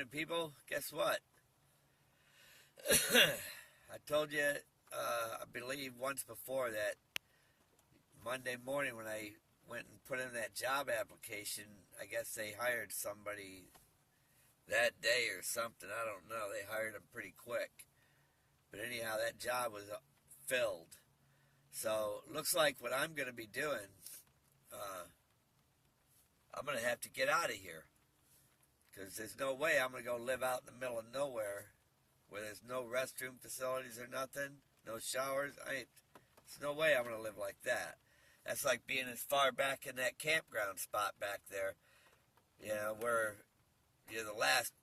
morning, people. Guess what? I told you, I believe once before that Monday morning when I went and put in that job application, I guess they hired somebody that day or something. I don't know. They hired him pretty quick. But anyhow, that job was filled. So, looks like what I'm going to be doing, I'm going to have to get out of here. Because there's no way I'm going to go live out in the middle of nowhere where there's no restroom facilities or nothing, no showers. There's no way I'm going to live like that. That's like being as far back in that campground spot back there, where you're the last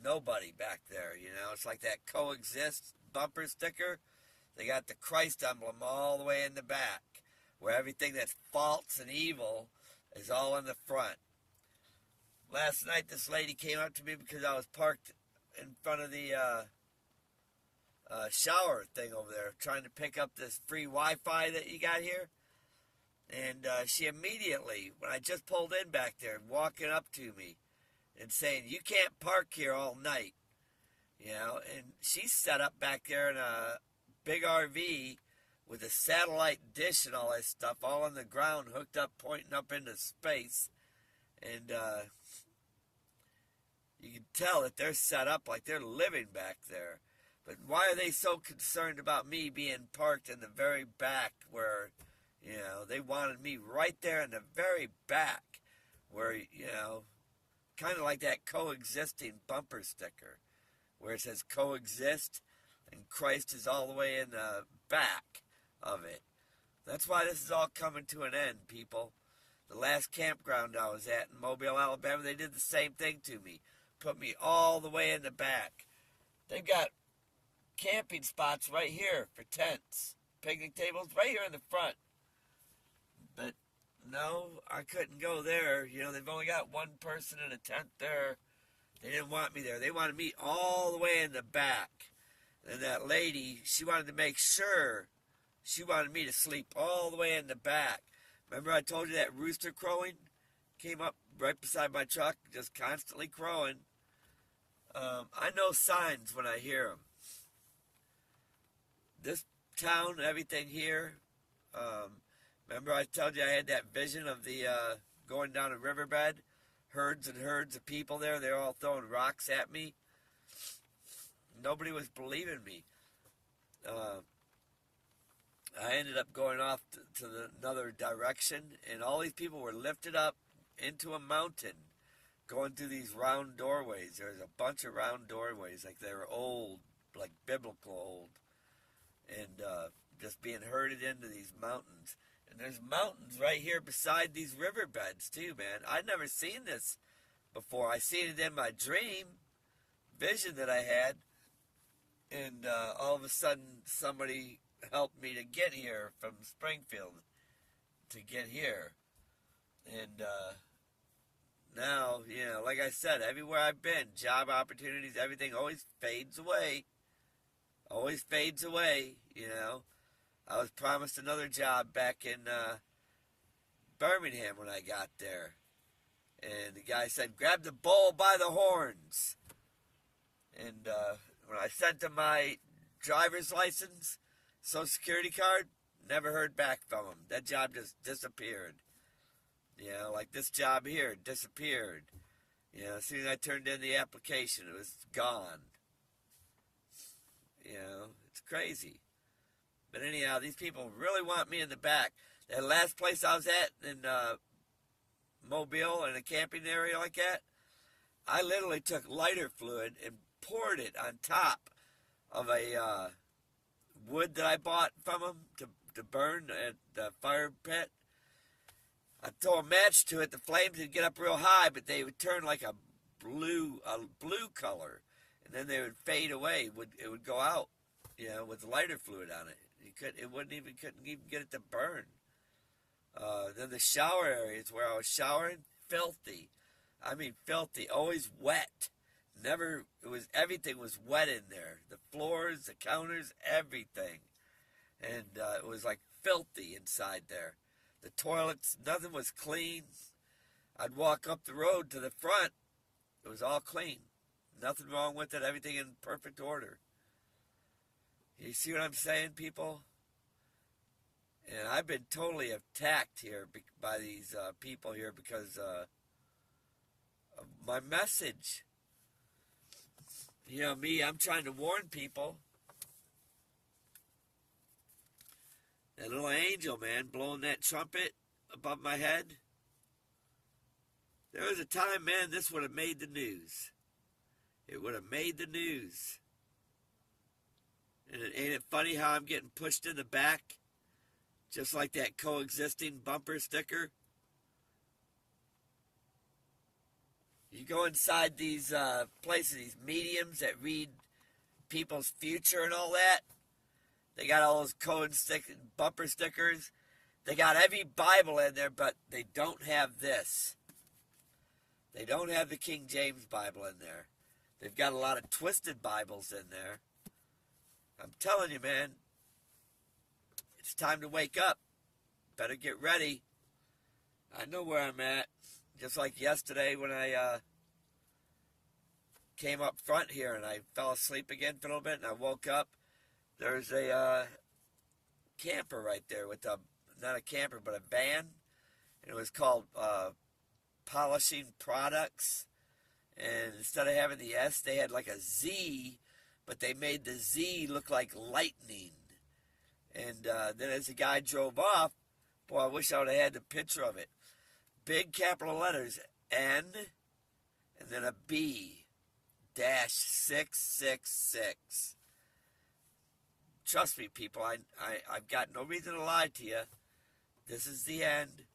nobody back there, It's like that coexist bumper sticker. They got the Christ emblem all the way in the back, where everything that's false and evil is all in the front. Last night, this lady came up to me because I was parked in front of the shower thing over there, trying to pick up this free Wi-Fi that you got here. And she immediately, when I just pulled in back there, walking up to me and saying, "You can't park here all night." And she's set up back there in a big RV with a satellite dish and all that stuff, all on the ground, hooked up, pointing up into space. And you can tell that they're set up like they're living back there. But why are they so concerned about me being parked in the very back where, they wanted me right there in the very back where, kind of like that coexisting bumper sticker where it says coexist and Christ is all the way in the back of it. That's why this is all coming to an end, people. The last campground I was at in Mobile, Alabama, they did the same thing to me. Put me all the way in the back. They've got camping spots right here for tents. Picnic tables right here in the front. But no, I couldn't go there. They've only got one person in a tent there. They didn't want me there. They wanted me all the way in the back. And that lady, she wanted to make sure she wanted me to sleep all the way in the back. Remember I told you that rooster crowing came up right beside my truck, just constantly crowing. I know signs when I hear them. This town, everything here, remember I told you I had that vision of the going down a riverbed, herds and herds of people there, they're all throwing rocks at me. Nobody was believing me. I ended up going off to another direction, and all these people were lifted up into a mountain, going through these round doorways. There's a bunch of round doorways, like they were old, like biblical old, and just being herded into these mountains. And there's mountains right here beside these riverbeds too, man. I'd never seen this before. I seen it in my dream vision that I had, and all of a sudden somebody helped me to get here from Springfield to get here. And now, like I said, everywhere I've been, job opportunities, everything always fades away. Always fades away, I was promised another job back in Birmingham when I got there. And the guy said, "Grab the bull by the horns." And when I sent him my driver's license, Social Security card, never heard back from him. That job just disappeared. Like this job here disappeared. As soon as I turned in the application, it was gone. It's crazy. But anyhow, these people really want me in the back. That last place I was at in Mobile, in a camping area like that, I literally took lighter fluid and poured it on top of a wood that I bought from them to burn at the fire pit. I'd throw a match to it, the flames would get up real high, but they would turn like a blue color, and then they would fade away. It would go out, with lighter fluid on it. Couldn't even get it to burn. Then the shower areas where I was showering, filthy. I mean filthy, always wet. Everything was wet in there. The floors, the counters, everything. And it was like filthy inside there. The toilets, nothing was clean. I'd walk up the road to the front. It was all clean. Nothing wrong with it. Everything in perfect order. You see what I'm saying, people? And I've been totally attacked here by these people here because of my message. You know me, I'm trying to warn people. That little angel, man, blowing that trumpet above my head. There was a time, man, this would have made the news. It would have made the news. And ain't it funny how I'm getting pushed in the back? Just like that coexisting bumper sticker. You go inside these places, these mediums that read people's future and all that. They got all those bumper stickers. They got every Bible in there, but they don't have this. They don't have the King James Bible in there. They've got a lot of twisted Bibles in there. I'm telling you, man, it's time to wake up. Better get ready. I know where I'm at. Just like yesterday when I came up front here and I fell asleep again for a little bit and I woke up. There's a camper right there with not a camper, but a van. And it was called Polishing Products. And instead of having the S, they had like a Z, but they made the Z look like lightning. And then as the guy drove off, boy, I wish I would have had the picture of it. Big capital letters, N, and then a B, -666. Trust me, people, I've got no reason to lie to you. This is the end.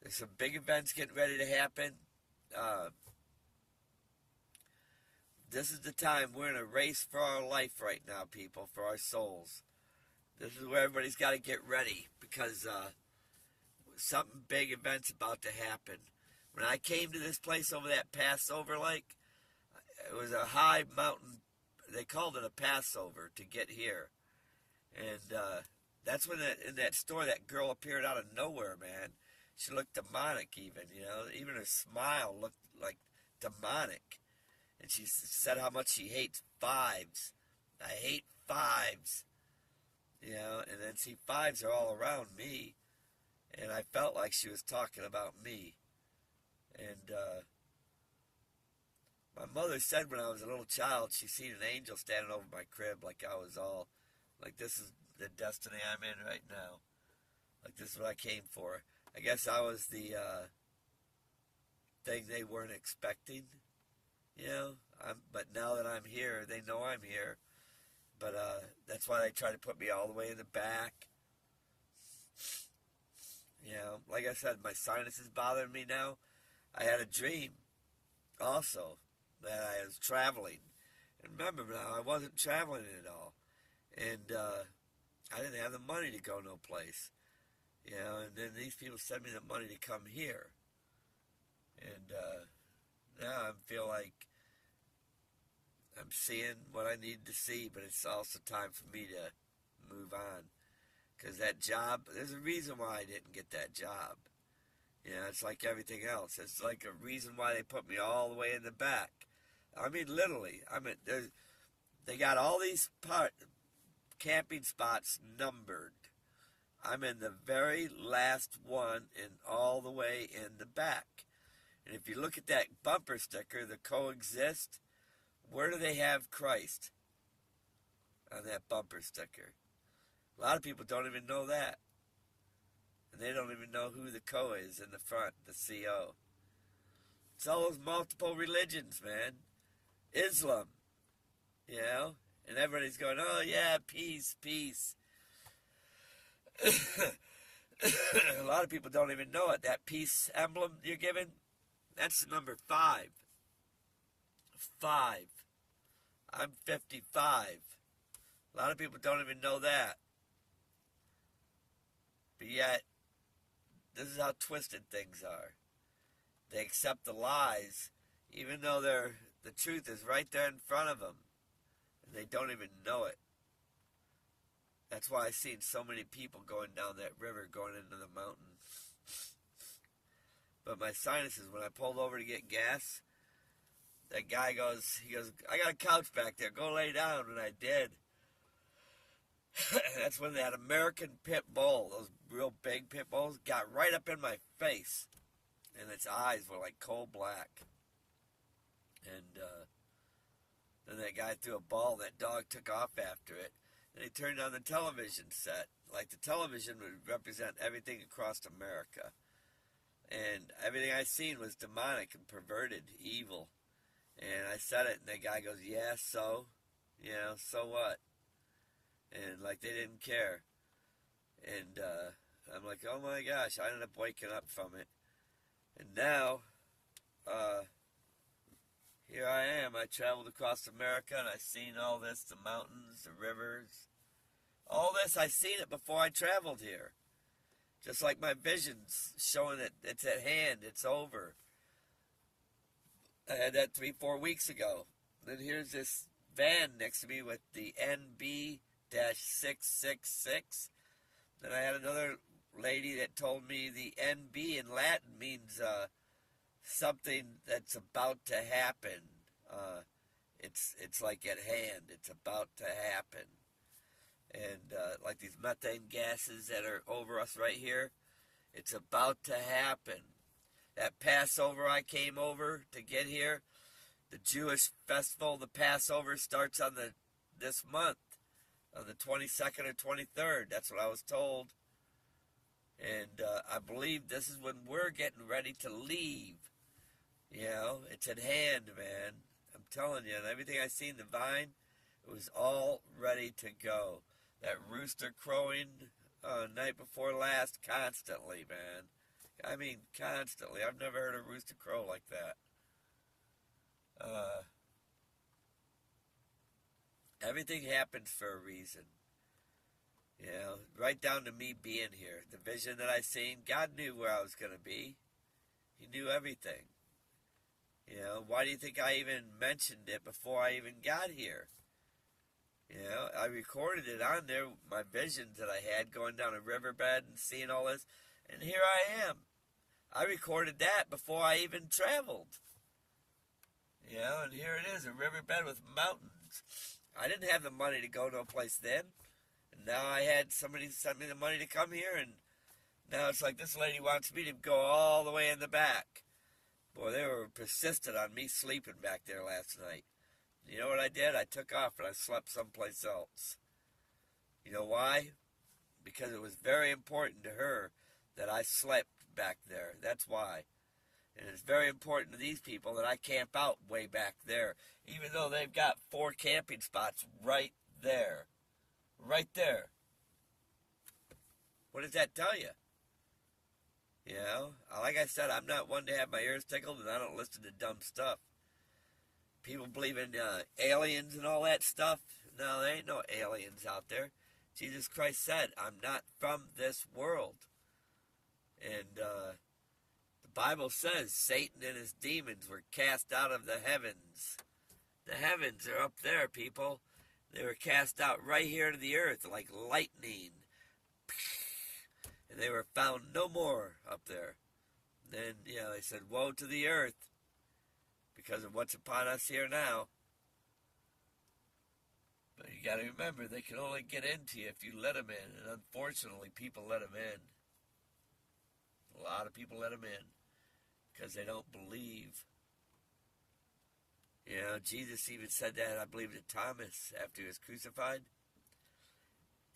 There's some big events getting ready to happen. This is the time. We're in a race for our life right now, people, for our souls. This is where everybody's got to get ready because something big event's about to happen. When I came to this place over that Passover lake, it was a high mountain. They called it a Passover to get here. And that's when in that store that girl appeared out of nowhere, man. She looked demonic even, you know. Even her smile looked like demonic. And she said how much she hates fives. I hate fives. You know, and then see, fives are all around me. And I felt like she was talking about me. And my mother said when I was a little child, she seen an angel standing over my crib like I was all, like this is the destiny I'm in right now. Like this is what I came for. I guess I was the thing they weren't expecting. You know, but now that I'm here, they know I'm here. But that's why they try to put me all the way in the back. You know, like I said, my sinus is bothering me now. I had a dream also that I was traveling. And remember now, I wasn't traveling at all. And I didn't have the money to go no place. You know, and then these people sent me the money to come here. And now I feel like I'm seeing what I need to see, but it's also time for me to move on. Because that job, there's a reason why I didn't get that job. You know, it's like everything else. It's like a reason why they put me all the way in the back. I mean, literally. I mean, they got all these camping spots numbered. I'm in the very last one and all the way in the back. And if you look at that bumper sticker, the coexist, where do they have Christ on that bumper sticker? A lot of people don't even know that. And they don't even know who the co is in the front, the CO. It's all those multiple religions, man. Islam, you know? And everybody's going, oh yeah, peace, peace. A lot of people don't even know it. That peace emblem you're given, that's number 5. 5. I'm 55. A lot of people don't even know that. But yet, this is how twisted things are. They accept the lies, even though the truth is right there in front of them. And they don't even know it. That's why I've seen so many people going down that river, going into the mountain. But my sinuses, when I pulled over to get gas, That guy goes, he goes, I got a couch back there. Go lay down. And I did. That's when that American pit bull, those real big pit bulls, got right up in my face. And its eyes were like coal black. And then that guy threw a ball, and that dog took off after it. And he turned on the television set. Like the television would represent everything across America. And everything I seen was demonic and perverted, evil. And I said it, and the guy goes, yeah, so? You know, so what? And like they didn't care. And I'm like, oh my gosh, I ended up waking up from it. And now, here I am. I traveled across America, and I seen all this, the mountains, the rivers. All this, I seen it before I traveled here. Just like my visions showing that it's at hand, it's over. I had that 3-4 weeks ago. Then here's this van next to me with the NB-666. Then I had another lady that told me the NB in Latin means something that's about to happen. It's like at hand. It's about to happen. And like these methane gases that are over us right here, it's about to happen. That Passover I came over to get here, the Jewish festival, the Passover starts on this month, on the 22nd or 23rd. That's what I was told. And I believe this is when we're getting ready to leave. You know, it's at hand, man. I'm telling you, and everything I seen the vine, it was all ready to go. That rooster crowing night before last, constantly, man. I mean, constantly. I've never heard a rooster crow like that. Everything happens for a reason. You know, right down to me being here. The vision that I seen, God knew where I was going to be. He knew everything. You know, why do you think I even mentioned it before I even got here? You know, I recorded it on there, my visions that I had going down a riverbed and seeing all this. And here I am. I recorded that before I even traveled. You know, and here it is, a riverbed with mountains. I didn't have the money to go to a place then. And now I had somebody send me the money to come here, and now it's like this lady wants me to go all the way in the back. Boy, they were persistent on me sleeping back there last night. You know what I did? I took off and I slept someplace else. You know why? Because it was very important to her that I slept back there. That's why. And it's very important to these people that I camp out way back there, even though they've got 4 camping spots right there. Right there. What does that tell you? You know, like I said, I'm not one to have my ears tickled, and I don't listen to dumb stuff. People believe in aliens and all that stuff. No, there ain't no aliens out there. Jesus Christ said, I'm not from this world. And the Bible says Satan and his demons were cast out of the heavens. The heavens are up there, people. They were cast out right here to the earth like lightning. And they were found no more up there. Then, they said, woe to the earth because of what's upon us here now. But you got to remember, they can only get into you if you let them in. And unfortunately, people let them in. A lot of people let them in because they don't believe. You know, Jesus even said that, I believe, to Thomas after he was crucified.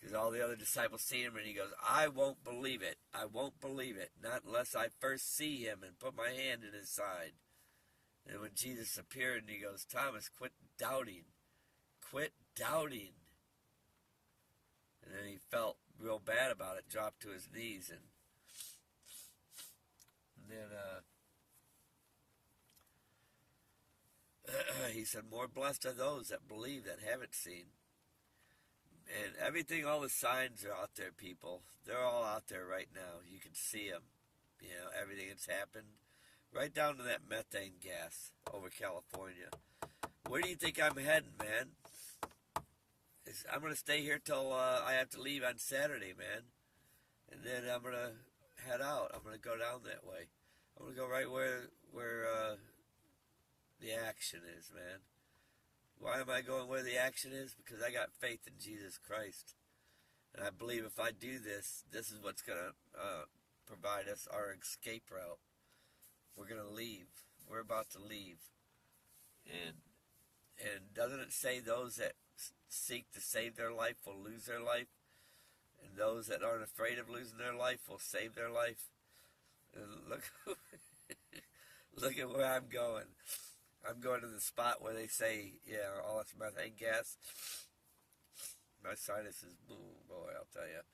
Because all the other disciples see him and he goes, I won't believe it. I won't believe it. Not unless I first see him and put my hand in his side. And when Jesus appeared and he goes, Thomas, quit doubting. Quit doubting. And then he felt real bad about it, dropped to his knees. And then he said, more blessed are those that believe that haven't seen. And everything, all the signs are out there, people. They're all out there right now. You can see them. You know, everything that's happened. Right down to that methane gas over California. Where do you think I'm heading, man? I'm going to stay here till I have to leave on Saturday, man. And then I'm going to head out. I'm going to go down that way. I'm going to go right where the action is, man. Why am I going where the action is? Because I got faith in Jesus Christ. And I believe if I do this, this is what's going to provide us our escape route. We're going to leave. We're about to leave. And doesn't it say those that seek to save their life will lose their life? And those that aren't afraid of losing their life will save their life? And look, look at where I'm going. I'm going to the spot where they say, yeah, all this methane gas. My sinuses, boy, I'll tell you.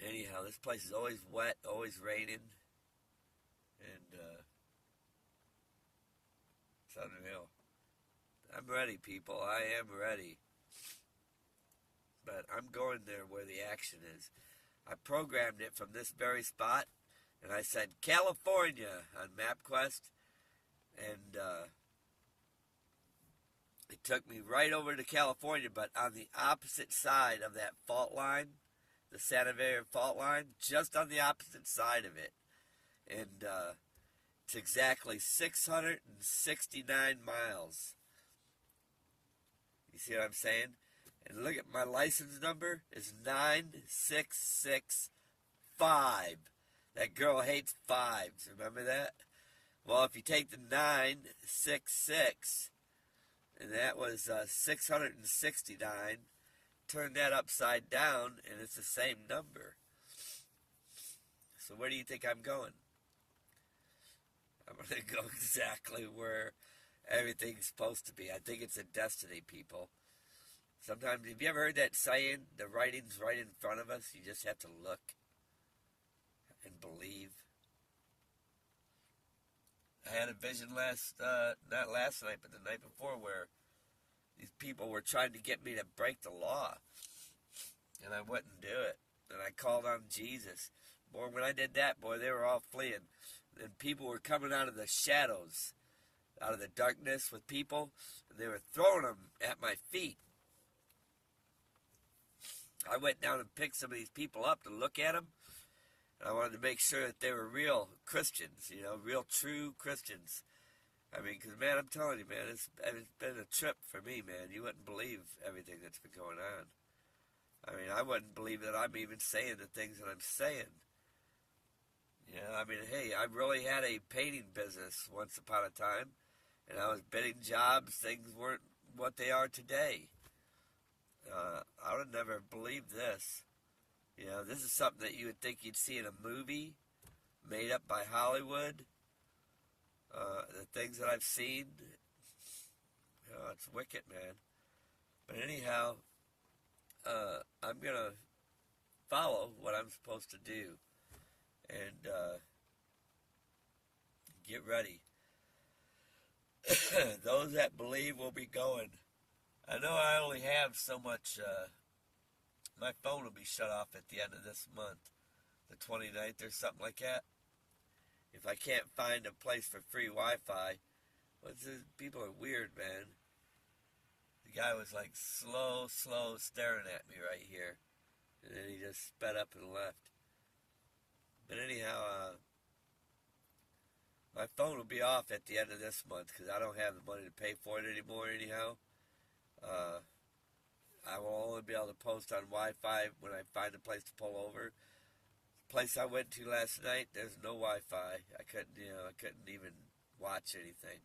Anyhow, this place is always wet, always raining. And it's unreal. I'm ready, people. I am ready. But I'm going there where the action is. I programmed it from this very spot. And I said, California on Mapquest. And it took me right over to California, but on the opposite side of that fault line, the Santa Fe fault line, just on the opposite side of it. And it's exactly 669 miles. You see what I'm saying? And look at my license number is 9665. That girl hates fives. Remember that? Well, if you take the 966, and that was 669, turn that upside down, and it's the same number. So where do you think I'm going? I'm going to go exactly where everything's supposed to be. I think it's a destiny, people. Sometimes, have you ever heard that saying, the writing's right in front of us, you just have to look and believe? I had a vision not last night, but the night before, where these people were trying to get me to break the law, and I wouldn't do it. And I called on Jesus. Boy, when I did that, boy, they were all fleeing. And people were coming out of the shadows, out of the darkness with people, and they were throwing them at my feet. I went down and picked some of these people up to look at them. And I wanted to make sure that they were real Christians, you know, real true Christians. I mean, because, man, I'm telling you, man, it's been a trip for me, man. You wouldn't believe everything that's been going on. I mean, I wouldn't believe that I'm even saying the things that I'm saying. You know, I mean, hey, I really had a painting business once upon a time, and I was bidding jobs. Things weren't what they are today. I would have never believed this. You know, this is something that you would think you'd see in a movie made up by Hollywood. The things that I've seen, you know, it's wicked, man. But anyhow, I'm going to follow what I'm supposed to do and get ready. Those that believe will be going. I know I only have so much. My phone will be shut off at the end of this month, the 29th or something like that. If I can't find a place for free Wi-Fi, people are weird, man. The guy was like slow staring at me right here, and then he just sped up and left. But anyhow, my phone will be off at the end of this month because I don't have the money to pay for it anymore. Anyhow, I will only be able to post on Wi-Fi when I find a place to pull over. The place I went to last night, there's no Wi-Fi. I couldn't even watch anything.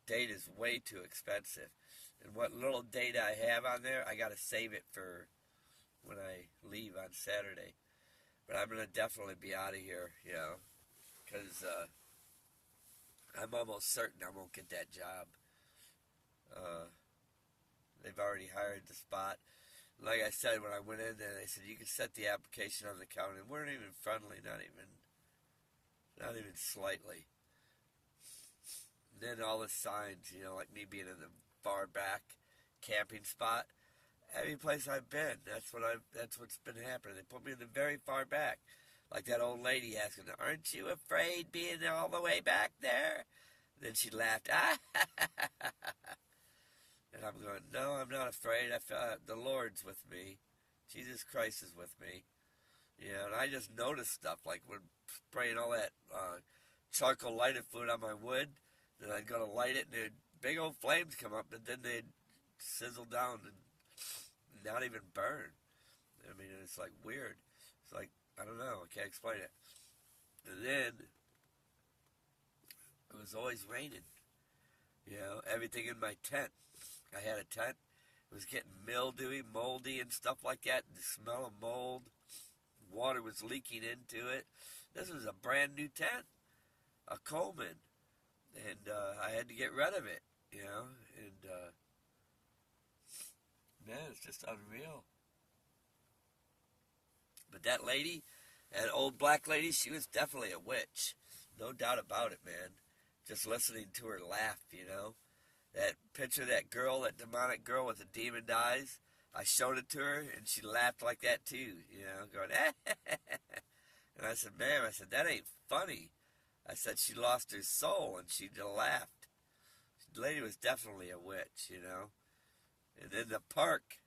Data's way too expensive. And what little data I have on there, I got to save it for when I leave on Saturday. But I'm going to definitely be out of here, you know, because I'm almost certain I won't get that job. They've already hired the spot. Like I said, when I went in there, they said, you can set the application on the counter. And weren't even friendly, not even slightly. And then all the signs, you know, like me being in the far back camping spot. Every place I've been, that's what's been happening. They put me in the very far back. Like that old lady asking, aren't you afraid being all the way back there? And then she laughed, And I'm going, no, I'm not afraid. I feel the Lord's with me. Jesus Christ is with me. You know, and I just noticed stuff like when spraying all that charcoal lighted fluid on my wood. Then I'd go to light it, and there'd big old flames come up, and then they'd sizzle down and not even burn. I mean, it's like weird. It's like, I don't know, I can't explain it. And then it was always raining. You know, everything in my tent. I had a tent. It was getting mildewy, moldy, and stuff like that. The smell of mold. Water was leaking into it. This was a brand new tent, a Coleman, and I had to get rid of it. You know, and man, it's just unreal. But that lady, that old black lady, she was definitely a witch. No doubt about it, man. Just listening to her laugh, you know. That picture of that girl, that demonic girl with the demon eyes, I showed it to her, and she laughed like that too, you know, going, and I said, ma'am, I said, that ain't funny. I said, she lost her soul, and she just laughed. The lady was definitely a witch, you know. And then the park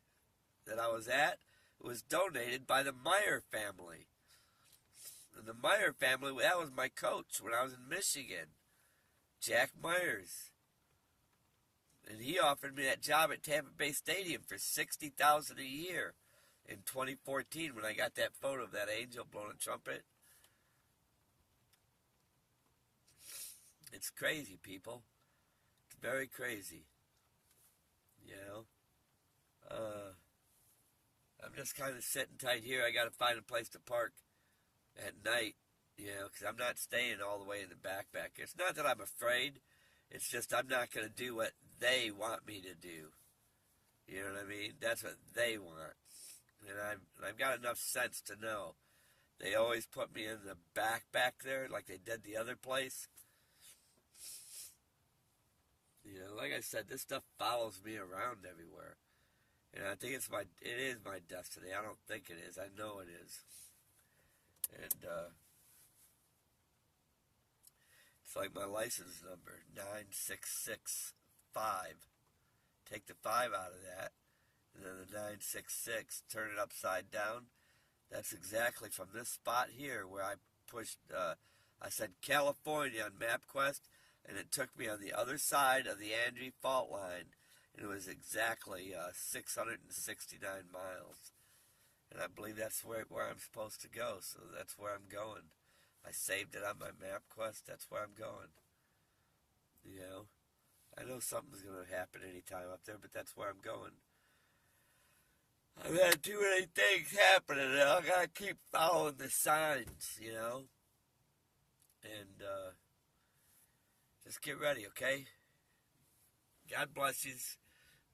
that I was at was donated by the Meyer family. And the Meyer family, that was my coach when I was in Michigan, Jack Myers. And he offered me that job at Tampa Bay Stadium for $60,000 a year in 2014 when I got that photo of that angel blowing a trumpet. It's crazy, people. It's very crazy. You know? I'm just kind of sitting tight here. I got to find a place to park at night, you know, because I'm not staying all the way in the back. It's not that I'm afraid. It's just I'm not going to do what they want me to do. You know what I mean? That's what they want. And I've got enough sense to know. They always put me in the back there like they did the other place. You know, like I said, this stuff follows me around everywhere. And I think it is my destiny. I don't think it is. I know it is. And it's like my license number, 9665. Take the 5 out of that, and then the 966, turn it upside down. That's exactly from this spot here where I pushed, I said California on Mapquest, and it took me on the other side of the Angie fault line, and it was exactly 669 miles. And I believe that's where I'm supposed to go, so that's where I'm going. I saved it on my Mapquest, that's where I'm going. You know? I know something's going to happen anytime up there, but that's where I'm going. I've had too many things happening, and I got to keep following the signs, you know? And just get ready, okay? God bless you.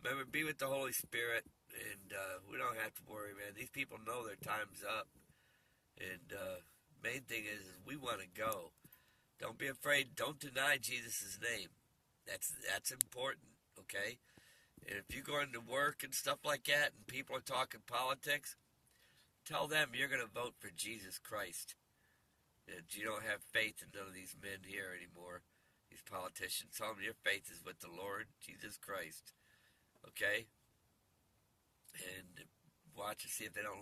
Remember, be with the Holy Spirit, and we don't have to worry, man. These people know their time's up. And main thing is we want to go. Don't be afraid. Don't deny Jesus' name. That's important, okay? And if you go into work and stuff like that and people are talking politics, tell them you're going to vote for Jesus Christ. And you don't have faith in none of these men here anymore, these politicians. Tell them your faith is with the Lord Jesus Christ, okay? And watch and see if they don't